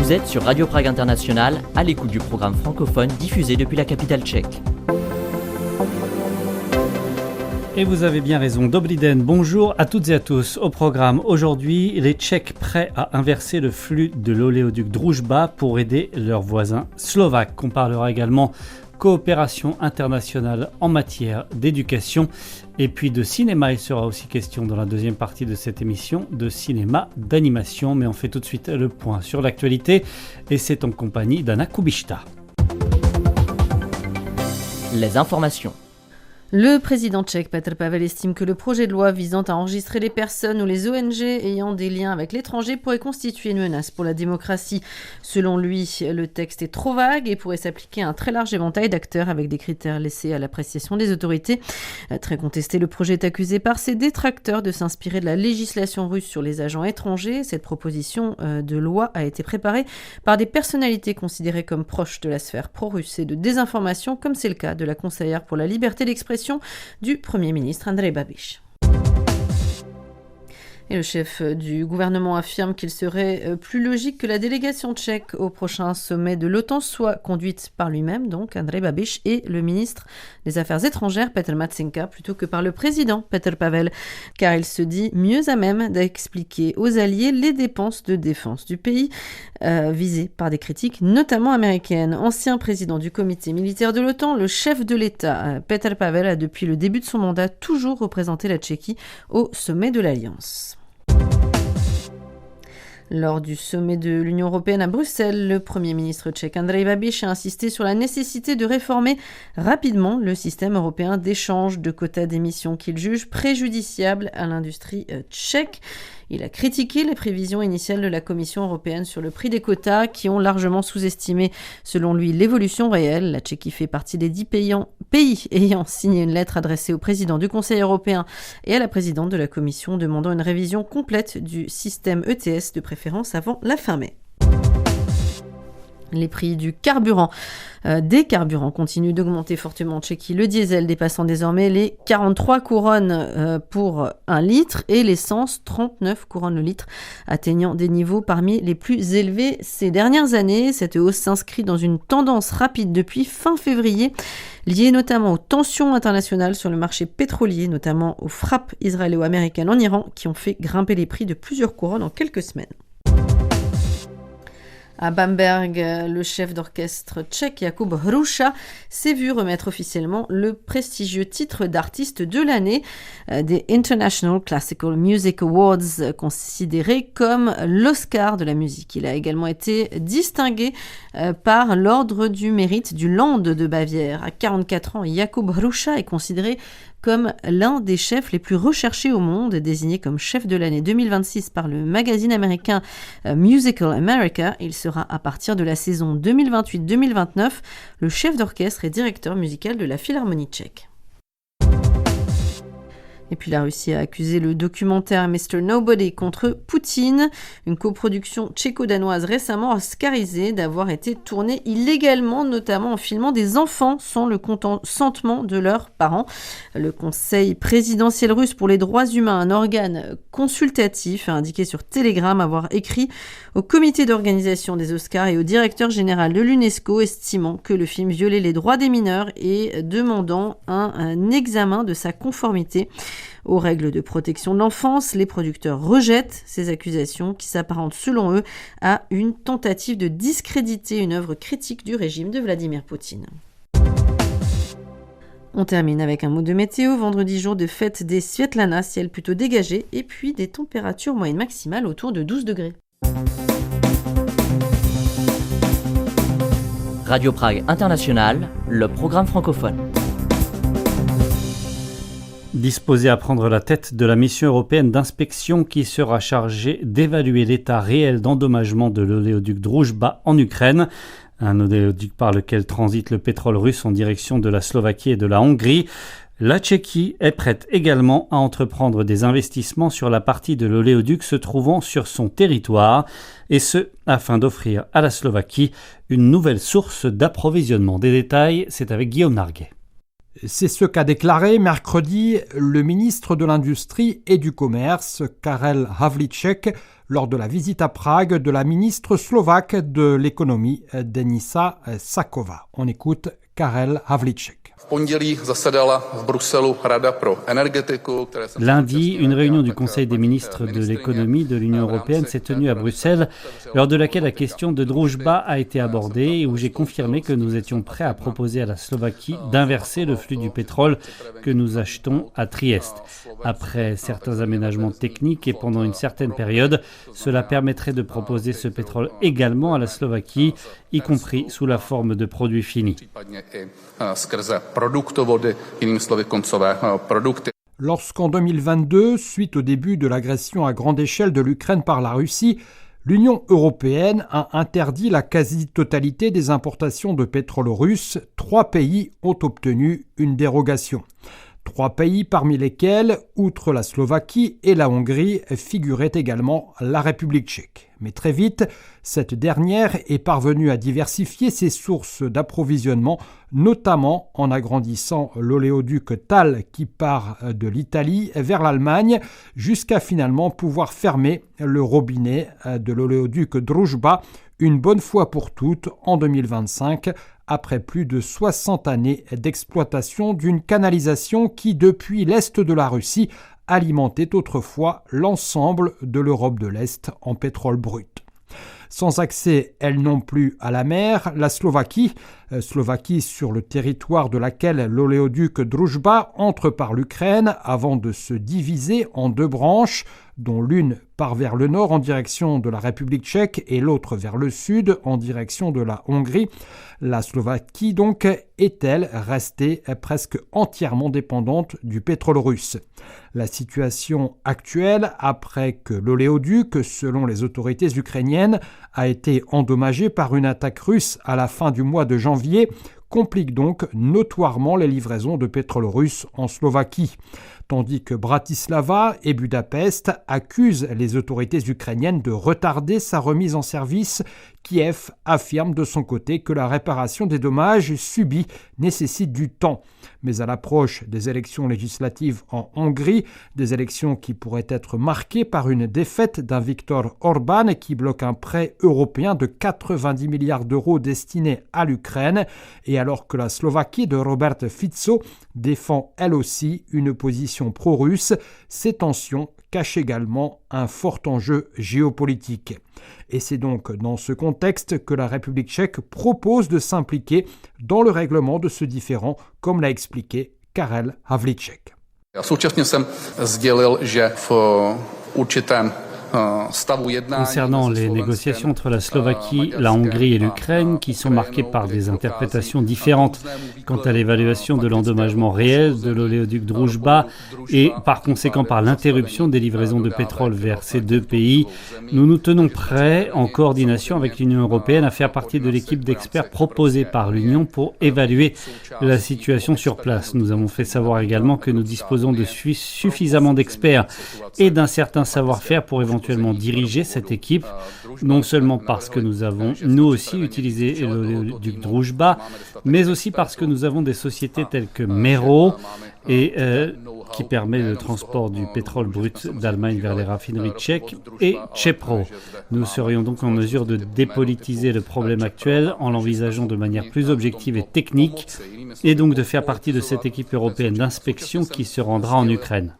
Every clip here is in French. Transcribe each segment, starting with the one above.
Vous êtes sur Radio Prague International, à l'écoute du programme francophone diffusé depuis la capitale tchèque. Et vous avez bien raison, Dobrý den, bonjour à toutes et à tous. Au programme aujourd'hui, les Tchèques prêts à inverser le flux de l'oléoduc Družba pour aider leurs voisins slovaques. On parlera également coopération internationale en matière d'éducation et puis de cinéma. Il sera aussi question dans la deuxième partie de cette émission de cinéma d'animation. Mais on fait tout de suite le point sur l'actualité et c'est en compagnie d'Anna Kubishta. Les informations. Le président tchèque Petr Pavel estime que le projet de loi visant à enregistrer les personnes ou les ONG ayant des liens avec l'étranger pourrait constituer une menace pour la démocratie. Selon lui, le texte est trop vague et pourrait s'appliquer à un très large éventail d'acteurs avec des critères laissés à l'appréciation des autorités. Très contesté, le projet est accusé par ses détracteurs de s'inspirer de la législation russe sur les agents étrangers. Cette proposition de loi a été préparée par des personnalités considérées comme proches de la sphère pro-russe et de désinformation, comme c'est le cas de la conseillère pour la liberté d'expression du Premier ministre Andrej Babiš. Et le chef du gouvernement affirme qu'il serait plus logique que la délégation tchèque au prochain sommet de l'OTAN soit conduite par lui-même, donc Andrej Babiš, et le ministre des Affaires étrangères Petr Matšenka, plutôt que par le président Petr Pavel, car il se dit mieux à même d'expliquer aux alliés les dépenses de défense du pays, visées par des critiques notamment américaines. Ancien président du comité militaire de l'OTAN, le chef de l'État Petr Pavel a depuis le début de son mandat toujours représenté la Tchéquie au sommet de l'Alliance. Lors du sommet de l'Union européenne à Bruxelles, le Premier ministre tchèque Andrej Babiš a insisté sur la nécessité de réformer rapidement le système européen d'échange de quotas d'émissions qu'il juge préjudiciable à l'industrie tchèque. Il a critiqué les prévisions initiales de la Commission européenne sur le prix des quotas qui ont largement sous-estimé, selon lui, l'évolution réelle. La Tchéquie fait partie des 10 pays ayant signé une lettre adressée au président du Conseil européen et à la présidente de la Commission demandant une révision complète du système ETS de préférence avant la fin mai. Les prix des carburants continuent d'augmenter fortement en Tchéquie, le diesel dépassant désormais les 43 couronnes pour 1 litre et l'essence 39 couronnes le litre, atteignant des niveaux parmi les plus élevés ces dernières années. Cette hausse s'inscrit dans une tendance rapide depuis fin février, liée notamment aux tensions internationales sur le marché pétrolier, notamment aux frappes israélo-américaines en Iran qui ont fait grimper les prix de plusieurs couronnes en quelques semaines. À Bamberg, le chef d'orchestre tchèque Jakub Hruša s'est vu remettre officiellement le prestigieux titre d'artiste de l'année des International Classical Music Awards, considéré comme l'Oscar de la musique. Il a également été distingué par l'Ordre du Mérite du Land de Bavière. À 44 ans, Jakub Hruša est considéré comme l'un des chefs les plus recherchés au monde, désigné comme chef de l'année 2026 par le magazine américain Musical America. Il sera à partir de la saison 2028-2029 le chef d'orchestre et directeur musical de la Philharmonie tchèque. Et puis la Russie a accusé le documentaire Mr. Nobody contre Poutine, une coproduction tchéco-danoise récemment oscarisée, d'avoir été tournée illégalement, notamment en filmant des enfants sans le consentement de leurs parents. Le Conseil présidentiel russe pour les droits humains, un organe consultatif, a indiqué sur Telegram avoir écrit au comité d'organisation des Oscars et au directeur général de l'UNESCO, estimant que le film violait les droits des mineurs et demandant un examen de sa conformité aux règles de protection de l'enfance. Les producteurs rejettent ces accusations qui s'apparentent selon eux à une tentative de discréditer une œuvre critique du régime de Vladimir Poutine. On termine avec un mot de météo. Vendredi, jour de fête des Sviatlana, ciel plutôt dégagé et puis des températures moyennes maximales autour de 12 degrés. Radio Prague International, le programme francophone. Disposé à prendre la tête de la mission européenne d'inspection qui sera chargée d'évaluer l'état réel d'endommagement de l'oléoduc Družba en Ukraine, un oléoduc par lequel transite le pétrole russe en direction de la Slovaquie et de la Hongrie. La Tchéquie est prête également à entreprendre des investissements sur la partie de l'oléoduc se trouvant sur son territoire, et ce, afin d'offrir à la Slovaquie une nouvelle source d'approvisionnement. Des détails, c'est avec Guillaume Narguet. C'est ce qu'a déclaré mercredi le ministre de l'Industrie et du Commerce, Karel Havlíček, lors de la visite à Prague de la ministre slovaque de l'économie, Denisa Sáková. On écoute Karel Havlíček. Lundi, une réunion du Conseil des ministres de l'économie de l'Union européenne s'est tenue à Bruxelles, lors de laquelle la question de Družba a été abordée et où j'ai confirmé que nous étions prêts à proposer à la Slovaquie d'inverser le flux du pétrole que nous achetons à Trieste. Après certains aménagements techniques et pendant une certaine période, cela permettrait de proposer ce pétrole également à la Slovaquie, y compris sous la forme de produits finis. Lorsqu'en 2022, suite au début de l'agression à grande échelle de l'Ukraine par la Russie, l'Union européenne a interdit la quasi-totalité des importations de pétrole russe, 3 pays ont obtenu une dérogation. 3 pays parmi lesquels, outre la Slovaquie et la Hongrie, figurait également la République tchèque. Mais très vite, cette dernière est parvenue à diversifier ses sources d'approvisionnement, notamment en agrandissant l'oléoduc TAL qui part de l'Italie vers l'Allemagne, jusqu'à finalement pouvoir fermer le robinet de l'oléoduc Družba une bonne fois pour toutes en 2025, après plus de 60 années d'exploitation d'une canalisation qui, depuis l'est de la Russie, alimentait autrefois l'ensemble de l'Europe de l'Est en pétrole brut. Sans accès, elle non plus, à la mer, la Slovaquie sur le territoire de laquelle l'oléoduc Družba entre par l'Ukraine avant de se diviser en 2 branches, dont l'une part vers le nord en direction de la République tchèque et l'autre vers le sud en direction de la Hongrie. La Slovaquie donc est-elle restée presque entièrement dépendante du pétrole russe. La situation actuelle, après que l'oléoduc, selon les autorités ukrainiennes, a été endommagé par une attaque russe à la fin du mois de janvier, complique donc notoirement les livraisons de pétrole russe en Slovaquie. Tandis que Bratislava et Budapest accusent les autorités ukrainiennes de retarder sa remise en service, Kiev affirme de son côté que la réparation des dommages subis nécessite du temps. Mais à l'approche des élections législatives en Hongrie, des élections qui pourraient être marquées par une défaite d'un Viktor Orbán qui bloque un prêt européen de 90 milliards d'euros destiné à l'Ukraine, et alors que la Slovaquie de Robert Fico défend elle aussi une position pro-russe, ces tensions cachent également un fort enjeu géopolitique. Et c'est donc dans ce contexte que la République tchèque propose de s'impliquer dans le règlement de ce différend, comme l'a expliqué Karel Havlíček. Concernant les négociations entre la Slovaquie, la Hongrie et l'Ukraine, qui sont marquées par des interprétations différentes quant à l'évaluation de l'endommagement réel de l'oléoduc Družba et par conséquent par l'interruption des livraisons de pétrole vers ces 2 pays, nous nous tenons prêts, en coordination avec l'Union européenne, à faire partie de l'équipe d'experts proposée par l'Union pour évaluer la situation sur place. Nous avons fait savoir également que nous disposons de suffisamment d'experts et d'un certain savoir-faire pour éventuellement diriger cette équipe, non seulement parce que nous avons nous aussi utilisé l'oléoduc Družba, mais aussi parce que nous avons des sociétés telles que Mero qui permet le transport du pétrole brut d'Allemagne vers les raffineries tchèques, et Chepro. Nous serions donc en mesure de dépolitiser le problème actuel en l'envisageant de manière plus objective et technique, et donc de faire partie de cette équipe européenne d'inspection qui se rendra en Ukraine.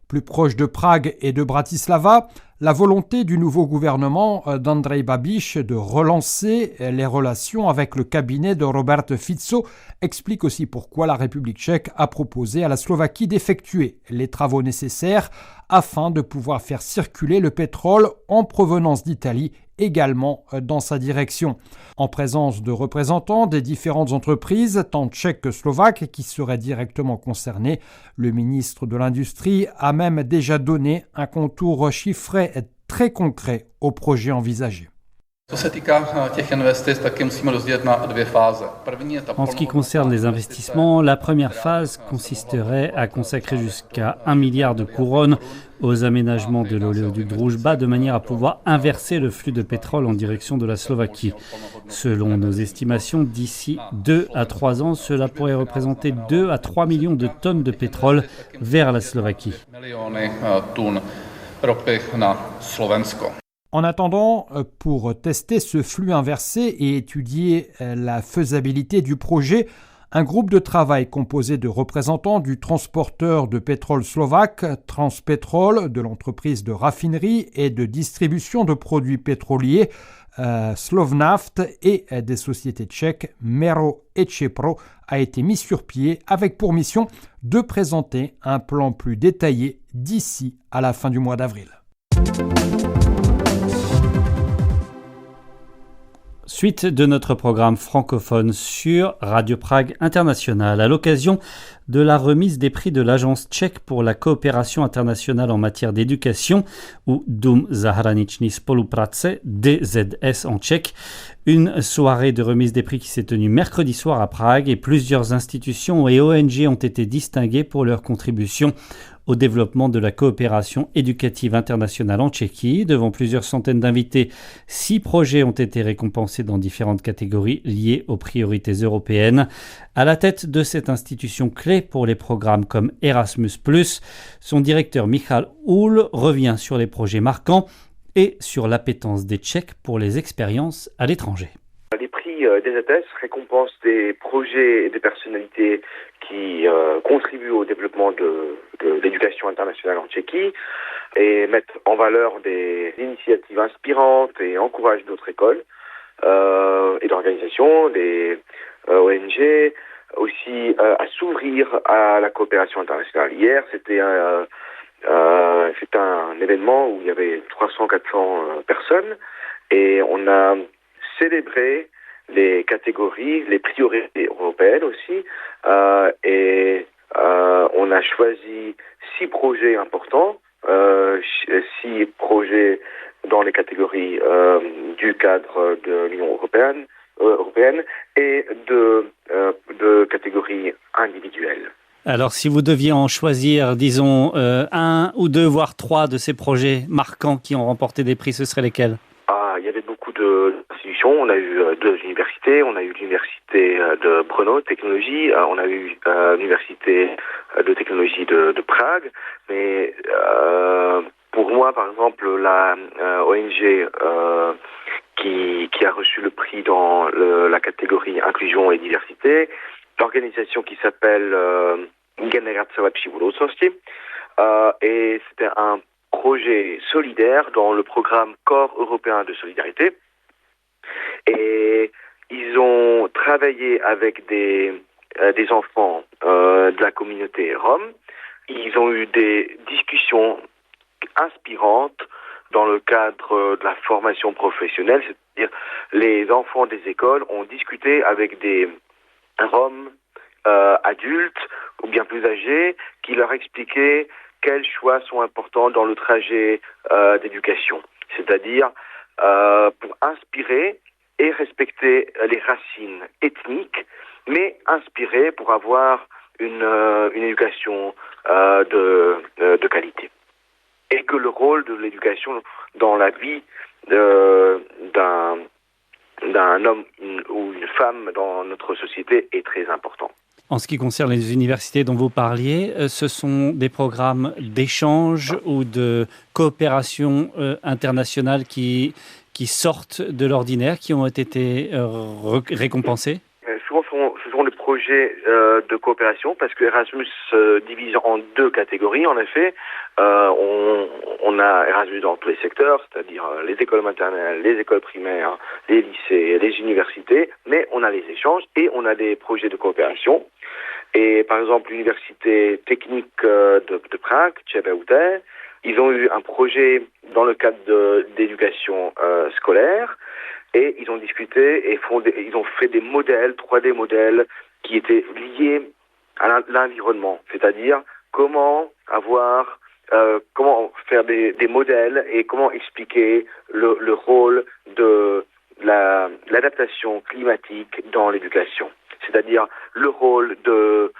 Plus proche de Prague et de Bratislava, la volonté du nouveau gouvernement d'Andrej Babiš de relancer les relations avec le cabinet de Robert Fico explique aussi pourquoi la République tchèque a proposé à la Slovaquie d'effectuer les travaux nécessaires afin de pouvoir faire circuler le pétrole en provenance d'Italie également dans sa direction. En présence de représentants des différentes entreprises, tant tchèques que slovaques, qui seraient directement concernés, le ministre de l'Industrie a même déjà donné un contour chiffré très concret au projet envisagé. Co se týká těch investic, tak je musíme rozdělit na dvě fáze. První je ta En ce qui concerne les investissements, la première phase consisterait à consacrer jusqu'à 1 milliard de couronnes aux aménagements de l'oléoduc Druzhba de manière à pouvoir inverser le flux de pétrole en direction de la Slovaquie. Selon nos estimations, d'ici 2 à 3 ans, cela pourrait représenter 2 à 3 millions de tonnes de pétrole vers la Slovaquie. miliony tun ropy na Slovensko. En attendant, pour tester ce flux inversé et étudier la faisabilité du projet, un groupe de travail composé de représentants du transporteur de pétrole slovaque, Transpétrol, de l'entreprise de raffinerie et de distribution de produits pétroliers, Slovnaft, et des sociétés tchèques, Mero et Chepro, a été mis sur pied avec pour mission de présenter un plan plus détaillé d'ici à la fin du mois d'avril. Suite de notre programme francophone sur Radio Prague International, à l'occasion de la remise des prix de l'Agence tchèque pour la coopération internationale en matière d'éducation, ou Dům zahraniční spolupráce, DZS en tchèque, une soirée de remise des prix qui s'est tenue mercredi soir à Prague et plusieurs institutions et ONG ont été distinguées pour leur contribution au développement de la coopération éducative internationale en Tchéquie. Devant plusieurs centaines d'invités, 6 projets ont été récompensés dans différentes catégories liées aux priorités européennes. À la tête de cette institution clé pour les programmes comme Erasmus+, son directeur Michal Úl revient sur les projets marquants et sur l'appétence des Tchèques pour les expériences à l'étranger. Les prix DZS récompensent des projets et des personnalités qui contribuent au développement de l'éducation internationale en Tchéquie et mettent en valeur des initiatives inspirantes et encouragent d'autres écoles et d'organisations, des ONG, aussi à s'ouvrir à la coopération internationale. Hier, c'était un événement où il y avait 300-400 personnes et on a célébrer les catégories, les priorités européennes aussi, et on a choisi 6 projets importants, 6 projets dans les catégories du cadre de l'Union européenne et de catégories individuelles. Alors si vous deviez en choisir, disons, 1 ou 2, voire 3 de ces projets marquants qui ont remporté des prix, ce seraient lesquels ? Il y avait beaucoup d'institutions. On a eu 2 universités. On a eu l'université de Brno, technologie. On a eu l'université de technologie de Prague. Mais pour moi, par exemple, la ONG qui a reçu le prix dans la catégorie inclusion et diversité, l'organisation qui s'appelle Generace lepší budoucnosti, et c'était un projet solidaire dans le programme Corps européen de solidarité. Et ils ont travaillé avec des enfants de la communauté rome. Ils ont eu des discussions inspirantes dans le cadre de la formation professionnelle, c'est-à-dire les enfants des écoles ont discuté avec des Roms adultes ou bien plus âgés qui leur expliquaient quels choix sont importants dans le trajet d'éducation. C'est-à-dire pour inspirer et respecter les racines ethniques, mais inspirer pour avoir une éducation de qualité. Et que le rôle de l'éducation dans la vie d'un homme ou une femme dans notre société est très important. En ce qui concerne les universités dont vous parliez, ce sont des programmes d'échange ou de coopération internationale qui sortent de l'ordinaire, qui ont été récompensés ? Souvent, ce sont des projets de coopération parce que Erasmus se divise en 2 catégories. En effet, on a Erasmus dans tous les secteurs, c'est-à-dire les écoles maternelles, les écoles primaires, les lycées, les universités, mais on a les échanges et on a des projets de coopération. Et par exemple, l'université technique de Prague, ČVUT, ils ont eu un projet dans le cadre d'éducation scolaire et ils ont discuté et ils ont fait des modèles, 3D modèles qui étaient liés à l'environnement, c'est-à-dire comment faire des modèles et comment expliquer le rôle de l'adaptation climatique dans l'éducation, c'est-à-dire le rôle de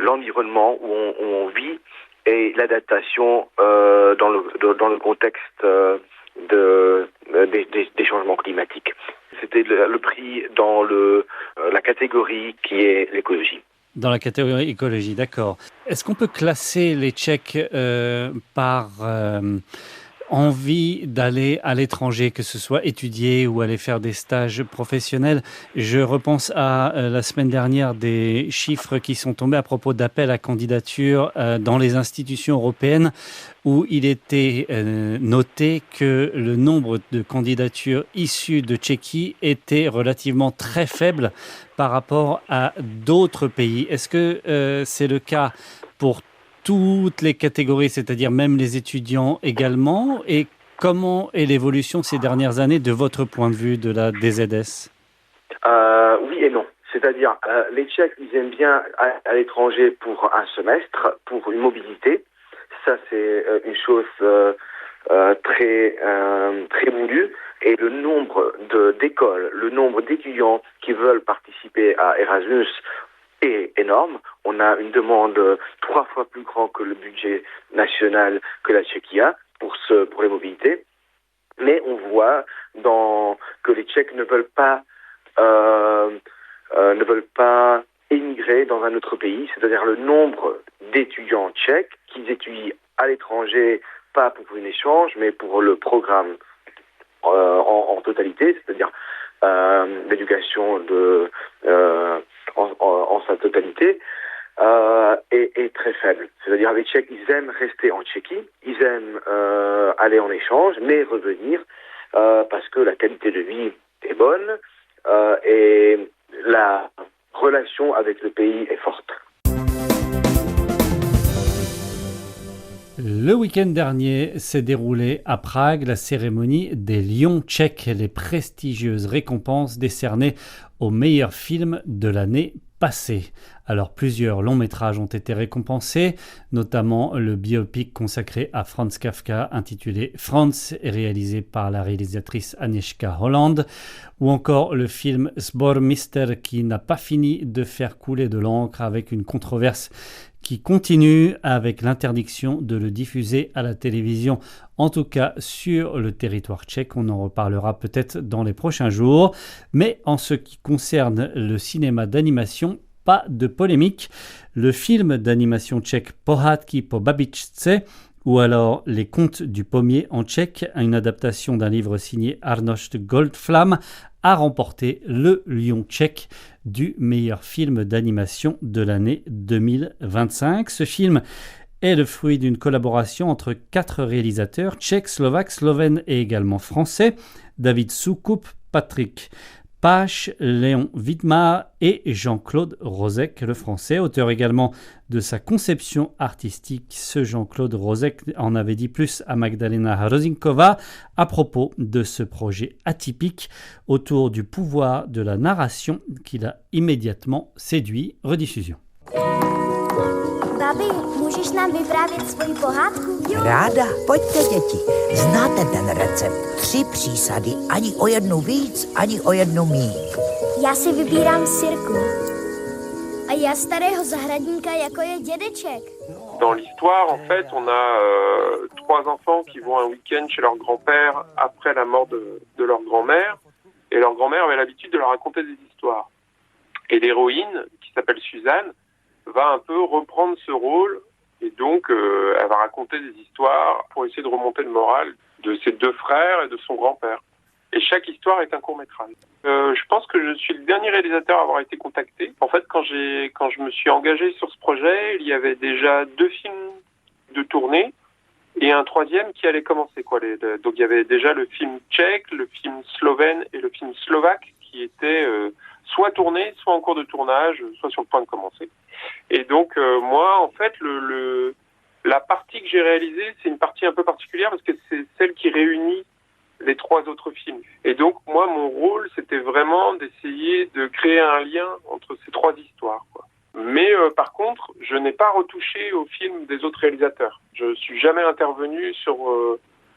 l'environnement où on vit et l'adaptation dans le contexte des changements climatiques. C'était le prix dans la catégorie qui est l'écologie. Dans la catégorie écologie, d'accord. Est-ce qu'on peut classer les Tchèques par envie d'aller à l'étranger, que ce soit étudier ou aller faire des stages professionnels? Je repense à la semaine dernière des chiffres qui sont tombés à propos d'appels à candidature dans les institutions européennes où il était noté que le nombre de candidatures issues de Tchéquie était relativement très faible par rapport à d'autres pays. Est-ce que c'est le cas pour toutes les catégories, c'est-à-dire même les étudiants également? Et comment est l'évolution ces dernières années de votre point de vue de la DZS? Oui et non. C'est-à-dire, les Tchèques, ils aiment bien à l'étranger pour un semestre, pour une mobilité. Ça, c'est une chose très voulue. Et le nombre d'écoles, le nombre d'étudiants qui veulent participer à Erasmus est énorme. On a une demande 3 fois plus grande que le budget national que la Tchéquie a pour les mobilités. Mais on voit que les Tchèques ne veulent pas émigrer dans un autre pays. C'est-à-dire le nombre d'étudiants tchèques qui étudient à l'étranger, pas pour un échange, mais pour le programme en totalité, c'est-à-dire l'éducation en sa totalité, est très faible. C'est-à-dire les Tchèques, ils aiment rester en Tchéquie, ils aiment aller en échange, mais revenir parce que la qualité de vie est bonne et la relation avec le pays est forte. Le week-end dernier s'est déroulée à Prague la cérémonie des Lions tchèques, les prestigieuses récompenses décernées aux meilleurs films de l'année passée. Alors plusieurs longs métrages ont été récompensés, notamment le biopic consacré à Franz Kafka intitulé Franz, réalisé par la réalisatrice Agnieszka Holland, ou encore le film Sbormister qui n'a pas fini de faire couler de l'encre avec une controverse qui continue avec l'interdiction de le diffuser à la télévision, en tout cas sur le territoire tchèque. On en reparlera peut-être dans les prochains jours. Mais en ce qui concerne le cinéma d'animation, pas de polémique. Le film d'animation tchèque Pohádky po babičce, ou alors Les Contes du pommier en tchèque, une adaptation d'un livre signé Arnošt Goldflam, a remporté le Lion tchèque du meilleur film d'animation de l'année 2025. Ce film est le fruit d'une collaboration entre 4 réalisateurs tchèques, slovaques, slovènes et également français: David Soukup, Patrick Páš, Léon Vidmar et Jean-Claude Rozek, le français, auteur également de sa conception artistique. Ce Jean-Claude Rozek en avait dit plus à Magdalena Hrozinkova à propos de ce projet atypique autour du pouvoir de la narration qui l'a immédiatement séduit. Rediffusion. Babi, můžeš nám vyprávět svoji pohádku? Ráda, pojďte děti. Znáte ten recept. 3 přísady, ani o jednu víc, ani o jednu míň. Já si vybírám sirku. A já starého zahradníka, jako je dědeček. Dans l'histoire, en fait, on a 3 enfants qui vont un week-end chez leur grand-père après la mort de leur grand-mère. Et leur grand-mère avait l'habitude de leur raconter des histoires. Et l'héroïne, qui s'appelle Suzanne, va un peu reprendre ce rôle et donc elle va raconter des histoires pour essayer de remonter le moral de ses 2 frères et de son grand-père. Et chaque histoire est un court-métrage. Je pense que je suis le dernier réalisateur à avoir été contacté. En fait, quand je me suis engagé sur ce projet, il y avait déjà 2 films de tournée et un 3e qui allait commencer. Donc il y avait déjà le film tchèque, le film slovène et le film slovaque qui étaient soit tournés, soit en cours de tournage, soit sur le point de commencer. Et donc moi, en fait, la partie que j'ai réalisée, c'est une partie un peu particulière parce que c'est celle qui réunit les 3 autres films. Et donc moi, mon rôle, c'était vraiment d'essayer de créer un lien entre ces 3 histoires, quoi. Mais par contre, je n'ai pas retouché au film des autres réalisateurs. Je suis jamais intervenu sur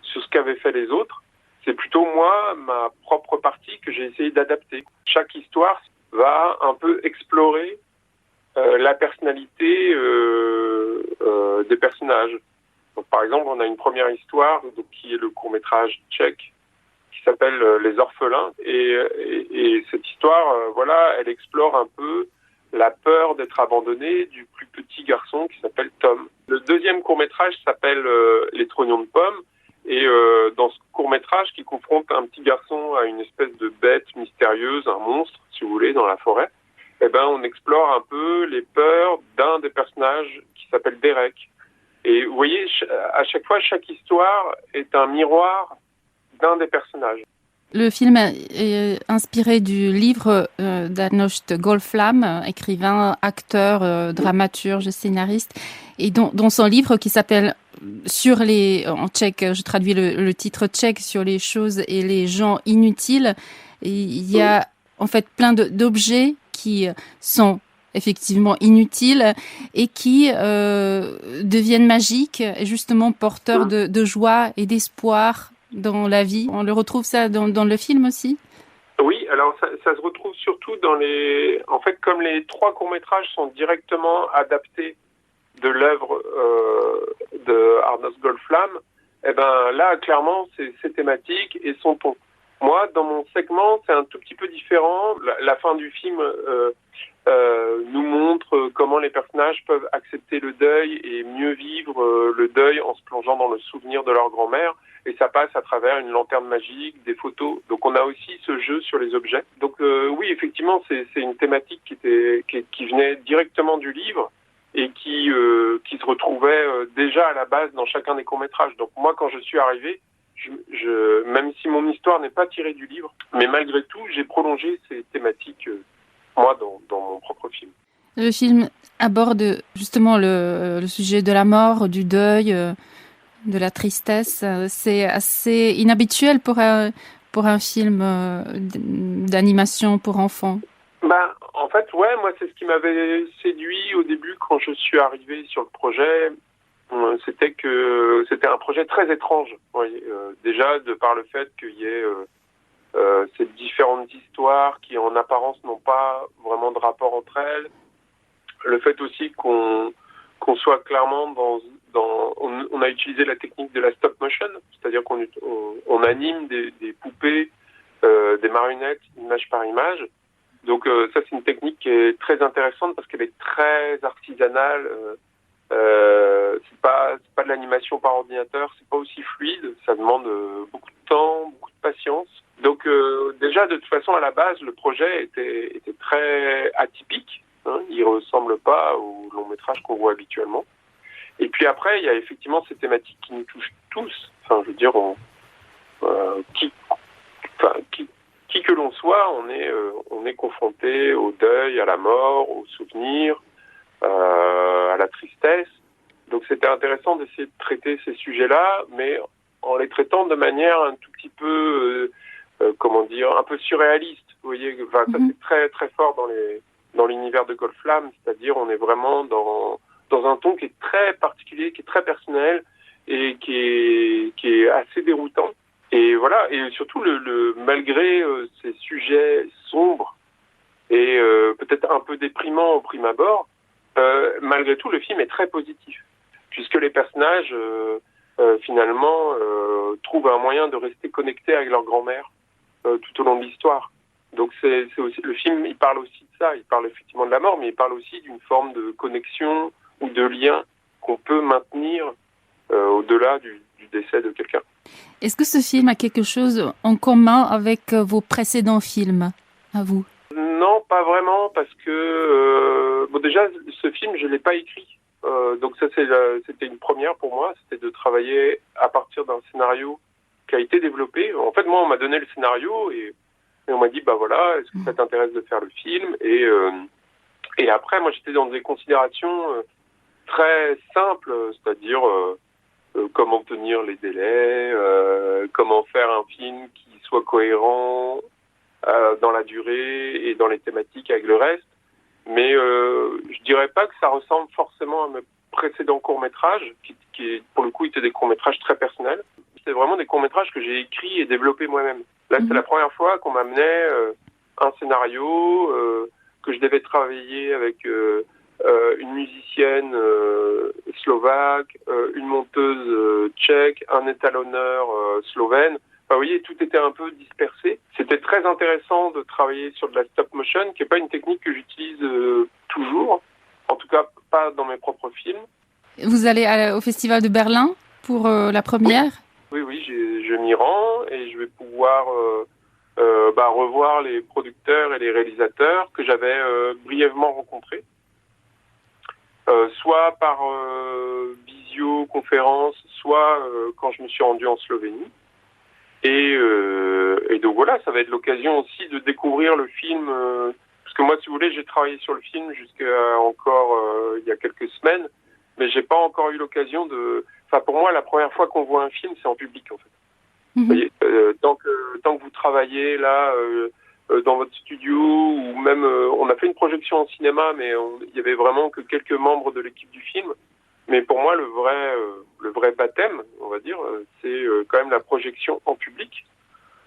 ce qu'avaient fait les autres. C'est plutôt moi, ma propre partie que j'ai essayé d'adapter. Chaque histoire va un peu explorer la personnalité des personnages. Donc, par exemple, on a une première histoire qui est le court-métrage tchèque qui s'appelle Les Orphelins. Et cette histoire, elle explore un peu la peur d'être abandonné du plus petit garçon qui s'appelle Tom. Le deuxième court-métrage s'appelle Les Trognons de pommes. Et dans ce court-métrage qui confronte un petit garçon à une espèce de bête mystérieuse, un monstre, si vous voulez, dans la forêt, on explore un peu les peurs d'un des personnages qui s'appelle Derek. Et vous voyez, à chaque fois, chaque histoire est un miroir d'un des personnages. Le film est inspiré du livre d'Arnost Goldflam, écrivain, acteur, dramaturge, scénariste, et dans son livre qui s'appelle en tchèque, je traduis le titre tchèque, sur les choses et les gens inutiles. Et il y a en fait plein d'objets qui sont effectivement inutiles et qui deviennent magiques et justement porteurs de joie et d'espoir dans la vie. On le retrouve ça dans le film aussi? Oui, alors ça se retrouve surtout dans les... En fait, comme les 3 courts-métrages sont directement adaptés de l'œuvre de Arnost Goldflam, là, clairement, c'est thématique et son ton. Moi, dans mon segment, c'est un tout petit peu différent. La fin du film nous montre comment les personnages peuvent accepter le deuil et mieux vivre le deuil en se plongeant dans le souvenir de leur grand-mère. Et ça passe à travers une lanterne magique, des photos. Donc on a aussi ce jeu sur les objets. Donc oui, effectivement, c'est une thématique qui venait directement du livre et qui se retrouvait déjà à la base dans chacun des courts-métrages. Donc moi, quand je suis arrivé, même si mon histoire n'est pas tirée du livre, mais malgré tout, j'ai prolongé ces thématiques, moi, dans mon propre film. Le film aborde justement le sujet de la mort, du deuil, de la tristesse. C'est assez inhabituel pour un film d'animation pour enfants. En fait, ouais, moi, c'est ce qui m'avait séduit au début quand je suis arrivé sur le projet. C'était que c'était un projet très étrange. Oui, déjà, de par le fait qu'il y ait ces différentes histoires qui, en apparence, n'ont pas vraiment de rapport entre elles. Le fait aussi qu'on soit clairement on a utilisé la technique de la stop motion, c'est-à-dire qu'on anime des poupées, des marionnettes, image par image. Donc ça, c'est une technique qui est très intéressante parce qu'elle est très artisanale. C'est pas de l'animation par ordinateur, c'est pas aussi fluide, ça demande beaucoup de temps, beaucoup de patience. Donc déjà, de toute façon, à la base, le projet était très atypique. Il ressemble pas au long métrage qu'on voit habituellement. Et puis après, il y a effectivement ces thématiques qui nous touchent tous. Enfin, je veux dire, qui que l'on soit, on est confronté au deuil, à la mort, au souvenir, à la tristesse. Donc c'était intéressant d'essayer de traiter ces sujets-là, mais en les traitant de manière un tout petit peu, un peu surréaliste. Vous voyez, ça c'est très très fort dans l'univers de Goldflam, c'est-à-dire on est vraiment dans un ton qui est très particulier, qui est très personnel et qui est assez déroutant. Et voilà, et surtout malgré ces sujets sombres et peut-être un peu déprimants au prime abord, malgré tout le film est très positif, puisque les personnages finalement trouvent un moyen de rester connectés avec leur grand-mère tout au long de l'histoire. Donc c'est aussi, le film, il parle aussi de ça, il parle effectivement de la mort, mais il parle aussi d'une forme de connexion ou de lien qu'on peut maintenir au-delà du décès de quelqu'un. Est-ce que ce film a quelque chose en commun avec vos précédents films, à vous? Non, pas vraiment, parce que déjà, ce film, je l'ai pas écrit. Donc ça, c'était une première pour moi, c'était de travailler à partir d'un scénario qui a été développé. En fait, moi, on m'a donné le scénario et on m'a dit, voilà, est-ce que ça t'intéresse de faire le film? Et après, moi, j'étais dans des considérations très simples, c'est-à-dire comment tenir les délais, comment faire un film qui soit cohérent dans la durée et dans les thématiques avec le reste. Mais je dirais pas que ça ressemble forcément à mes précédents courts-métrages, qui pour le coup étaient des courts-métrages très personnels. c'était vraiment des courts-métrages que j'ai écrits et développés moi-même. Là, c'était la première fois qu'on m'amenait un scénario, que je devais travailler avec une musicienne slovaque, une monteuse tchèque, un étalonneur slovène. Enfin, vous voyez, tout était un peu dispersé. C'était très intéressant de travailler sur de la stop motion, qui n'est pas une technique que j'utilise toujours, en tout cas pas dans mes propres films. Vous allez au Festival de Berlin pour la première ? Oui, je m'y rends et je vais pouvoir revoir les producteurs et les réalisateurs que j'avais brièvement rencontrés, soit par visioconférence, soit quand je me suis rendu en Slovénie. Et donc voilà, ça va être l'occasion aussi de découvrir le film. Parce que moi, si vous voulez, j'ai travaillé sur le film jusqu'à encore il y a quelques semaines, mais j'ai pas encore eu l'occasion de... Enfin, pour moi, la première fois qu'on voit un film, c'est en public, en fait. Vous voyez, tant que vous travaillez là dans votre studio, ou même on a fait une projection en cinéma, mais il y avait vraiment que quelques membres de l'équipe du film. Mais pour moi, le vrai baptême, on va dire, c'est quand même la projection en public.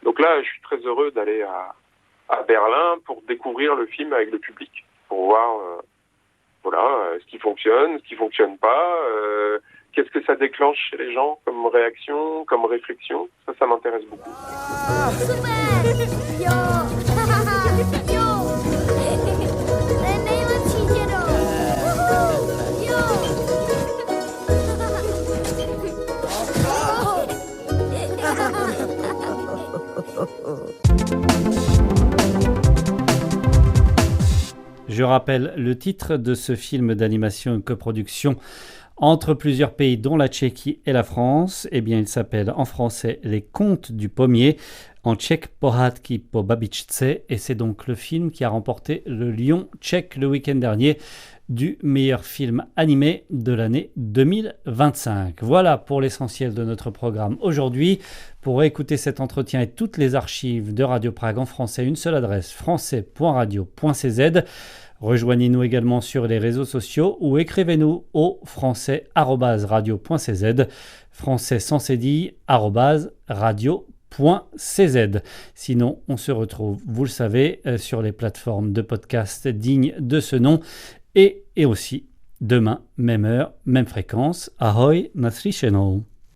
Donc là, je suis très heureux d'aller à Berlin pour découvrir le film avec le public, pour voir ce qui fonctionne pas, qu'est-ce que ça déclenche chez les gens comme réaction, comme réflexion. Ça m'intéresse beaucoup. Je rappelle le titre de ce film d'animation, une coproduction entre plusieurs pays dont la Tchéquie et la France. Eh bien, il s'appelle en français Les Contes du Pommier, en tchèque Pohádky po babičce, et c'est donc le film qui a remporté le Lion tchèque le week-end dernier du meilleur film animé de l'année 2025. Voilà pour l'essentiel de notre programme aujourd'hui. Pour écouter cet entretien et toutes les archives de Radio Prague en français, une seule adresse, français.radio.cz. Rejoignez-nous également sur les réseaux sociaux ou écrivez-nous au français@radio.cz, français sans cédille @radio.cz. Sinon, on se retrouve, vous le savez, sur les plateformes de podcast dignes de ce nom et aussi demain, même heure, même fréquence. Ahoj, naslyšenou.